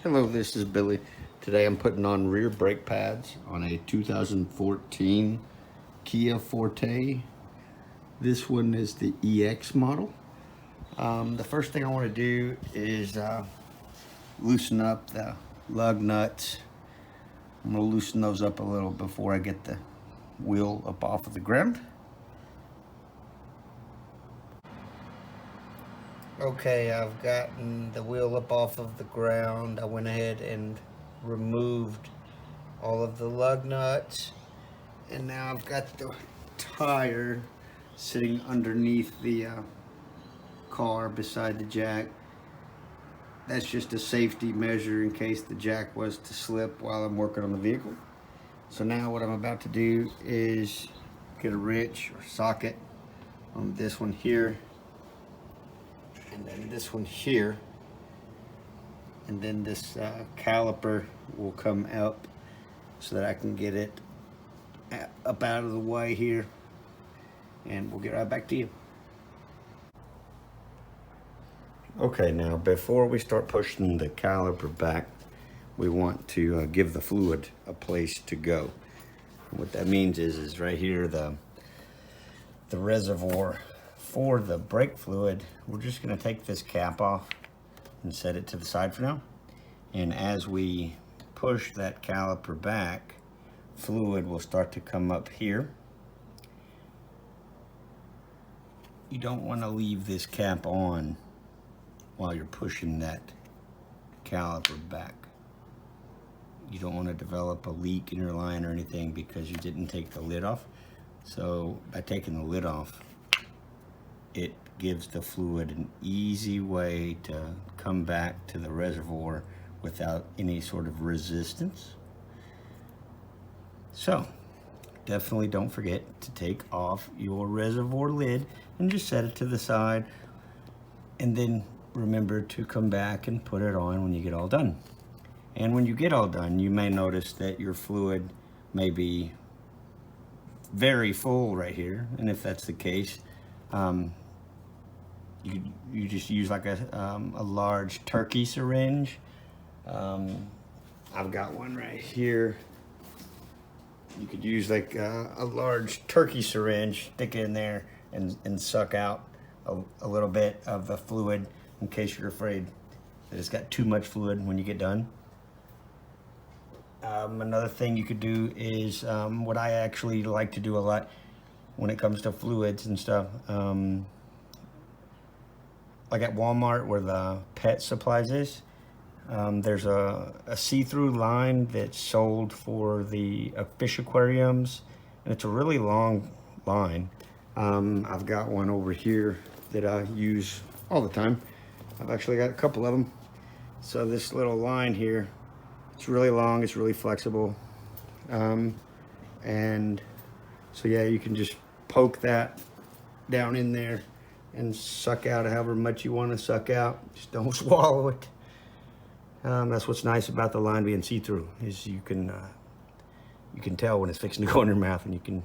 Hello, this is Billy. Today I'm putting on rear brake pads on a 2014 Kia Forte. This one is the EX model. The first thing I want to do is loosen up the lug nuts. I'm going to loosen those up a little before I get the wheel up off of the ground. Okay, I've gotten the wheel up off of the ground. I went ahead and removed all of the lug nuts, and now I've got the tire sitting underneath the car beside the jack. That's just a safety measure in case the jack was to slip while I'm working on the vehicle. So now what I'm about to do is get a wrench or socket on this one here, and then this one here, and then this caliper will come up so that I can get it up out of the way here, and we'll get right back to you. Okay, now before we start pushing the caliper back, we want to give the fluid a place to go. And what that means is right here, the reservoir for the brake fluid. We're just going to take this cap off and set it to the side for now. And as we push that caliper back, fluid will start to come up here. You don't want to leave this cap on while you're pushing that caliper back. You don't want to develop a leak in your line or anything because you didn't take the lid off. So by taking the lid off, it gives the fluid an easy way to come back to the reservoir without any sort of resistance. So definitely don't forget to take off your reservoir lid and just set it to the side, and then remember to come back and put it on when you get all done. And when you get all done, you may notice that your fluid may be very full right here, and if that's the case, you just use like a large turkey syringe. I've got one right here. You could use like a large turkey syringe, stick it in there and suck out a little bit of the fluid in case you're afraid that it's got too much fluid when you get done. Another thing you could do is what I actually like to do a lot when it comes to fluids and stuff. Like at Walmart where the pet supplies is, there's a see-through line that's sold for the fish aquariums, and it's a really long line. I've got one over here that I use all the time. I've actually got a couple of them. So this little line here, it's really long, it's really flexible, and so yeah, you can just poke that down in there and suck out however much you want to suck out. Just don't swallow it. That's what's nice about the line being see-through, is you can tell when it's fixing to go in your mouth, and you can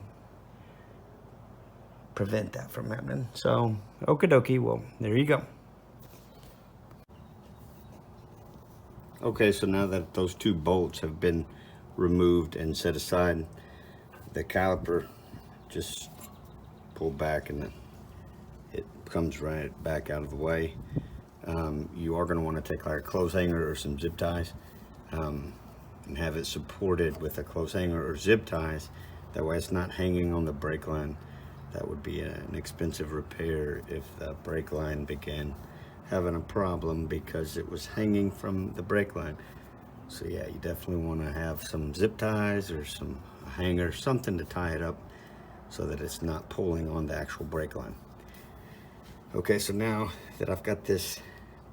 prevent that from happening. So, okie dokie, well, there you go. Okay, so now that those two bolts have been removed and set aside, the caliper just pull back and it comes right back out of the way. You are going to want to take like a clothes hanger or some zip ties and have it supported with a clothes hanger or zip ties. That way it's not hanging on the brake line. That would be an expensive repair if the brake line began having a problem because it was hanging from the brake line. So yeah, you definitely want to have some zip ties or some hanger, something to tie it up so that it's not pulling on the actual brake line. Okay, so now that I've got this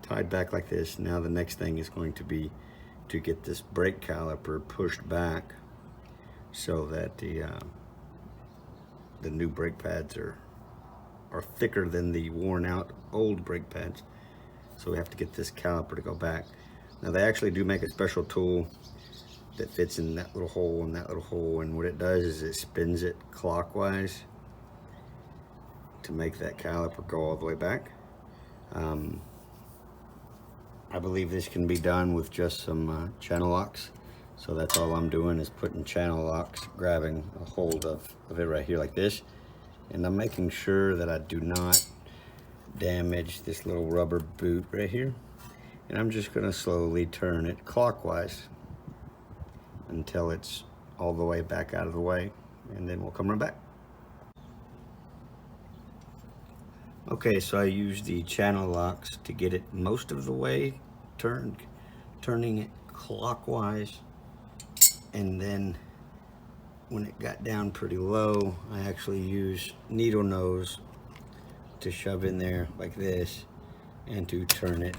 tied back like this, now the next thing is going to be to get this brake caliper pushed back so that the new brake pads are thicker than the worn out old brake pads. So we have to get this caliper to go back. Now they actually do make a special tool that fits in that little hole and that little hole, and what it does is it spins it clockwise to make that caliper go all the way back. I believe this can be done with just some channel locks. So that's all I'm doing is putting channel locks, grabbing a hold of it right here like this. And I'm making sure that I do not damage this little rubber boot right here. And I'm just gonna slowly turn it clockwise until it's all the way back out of the way, and then we'll come right back. Okay, so I used the channel locks to get it most of the way turned, turning it clockwise, and then when it got down pretty low, I actually used needle nose to shove in there like this and to turn it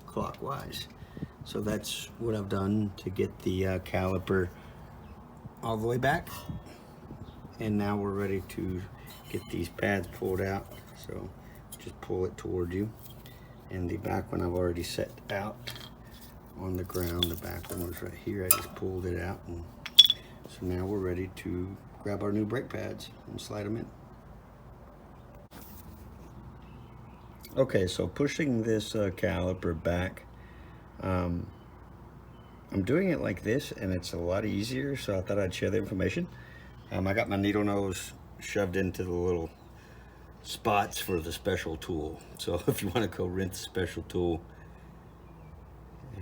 clockwise. So that's what I've done to get the caliper all the way back. And now we're ready to get these pads pulled out. So just pull it toward you. And the back one I've already set out on the ground. The back one was right here. I just pulled it out. And so now we're ready to grab our new brake pads and slide them in. Okay, so pushing this caliper back, I'm doing it like this, and it's a lot easier, so I thought I'd share the information. I got my needle nose shoved into the little spots for the special tool. So if you want to go rent the special tool,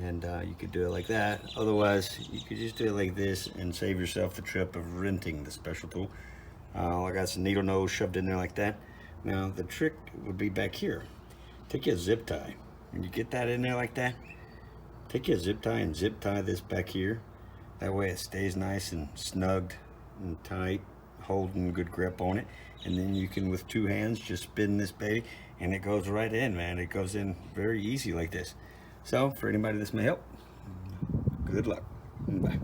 and you could do it like that. Otherwise, you could just do it like this and save yourself the trip of renting the special tool. I got some needle nose shoved in there like that. Now the trick would be back here. Take your zip tie, and you get that in there like that. Take your zip tie and zip tie this back here. That way it stays nice and snugged and tight, holding good grip on it. And then you can, with two hands, just spin this baby, and it goes right in, man. It goes in very easy like this. So for anybody this may help, good luck. Bye.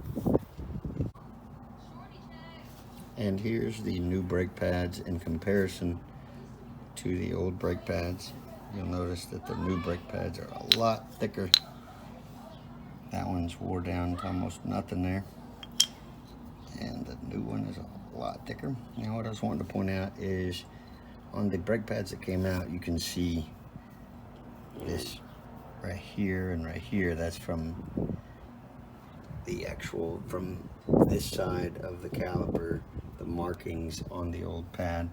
And here's the new brake pads in comparison to the old brake pads. You'll notice that the new brake pads are a lot thicker. That one's wore down to almost nothing there. And the new one is a lot thicker. Now what I just wanted to point out is on the brake pads that came out, you can see this right here and right here. That's from the actual, from this side of the caliper, the markings on the old pad.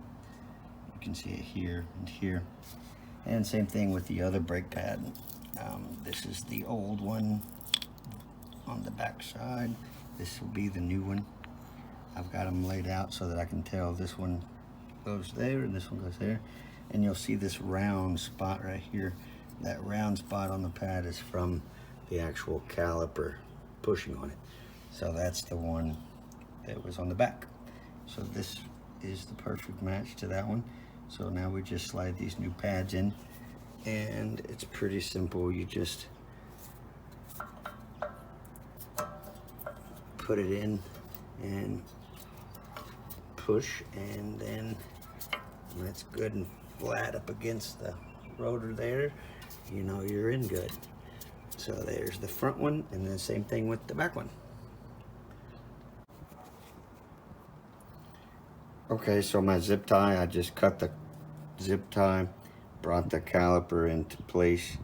You can see it here and here. And same thing with the other brake pad. This is the old one on the back side. This will be the new one. I've got them laid out so that I can tell this one goes there and this one goes there. And you'll see this round spot right here. That round spot on the pad is from the actual caliper pushing on it. So that's the one that was on the back. So this is the perfect match to that one. So now we just slide these new pads in, and it's pretty simple. You just put it in and push, and then when it's good and flat up against the rotor there, you know you're in good. So there's the front one, and then same thing with the back one. Okay, so my zip tie, I just cut the zip tie, brought the caliper into place.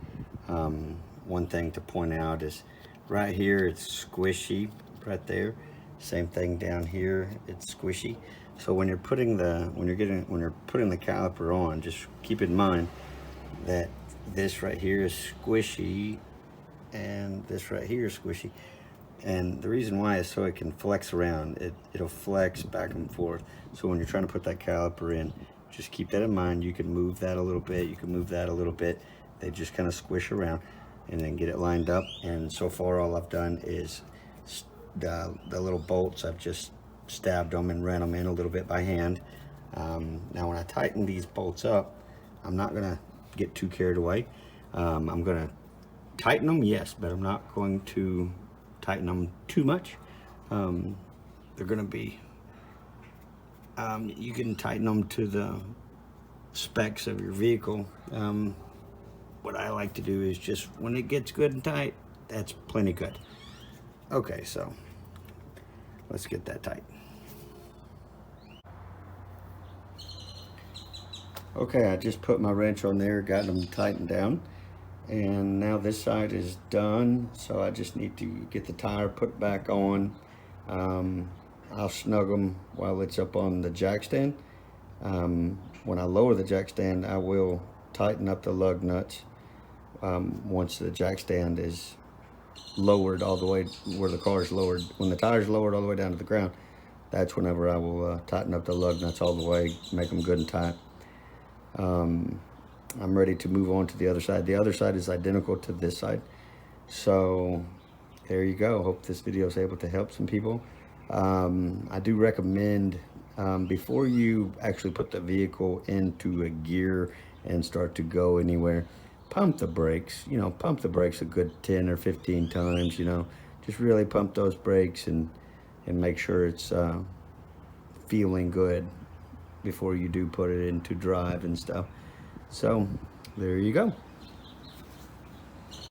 One thing to point out is right here it's squishy right there. Same thing down here, it's squishy. So when you're putting the caliper on, just keep in mind that this right here is squishy and this right here is squishy. And the reason why is so it can flex around. It'll flex back and forth. So when you're trying to put that caliper in, just keep that in mind. You can move that a little bit, you can move that a little bit. They just kind of squish around and then get it lined up. And so far all I've done is the little bolts, I've just stabbed them and ran them in a little bit by hand. Now when I tighten these bolts up, I'm not gonna get too carried away. I'm gonna tighten them, yes, but I'm not going to tighten them too much. They're gonna be, you can tighten them to the specs of your vehicle. What I like to do is just when it gets good and tight, that's plenty good. Okay, so let's get that tight. Okay, I just put my wrench on there, got them tightened down, And now this side is done, so I just need to get the tire put back on. I'll snug them while it's up on the jack stand. When I lower the jack stand, I will tighten up the lug nuts once the jack stand is lowered all the way where the car is lowered. When the tire's lowered all the way down to the ground, that's whenever I will tighten up the lug nuts all the way, make them good and tight. I'm ready to move on to the other side. The other side is identical to this side. So there you go. Hope this video is able to help some people. I do recommend before you actually put the vehicle into a gear and start to go anywhere, pump the brakes. You know, pump the brakes a good 10 or 15 times. You know, just really pump those brakes and make sure it's feeling good before you do put it into drive and stuff. So there you go.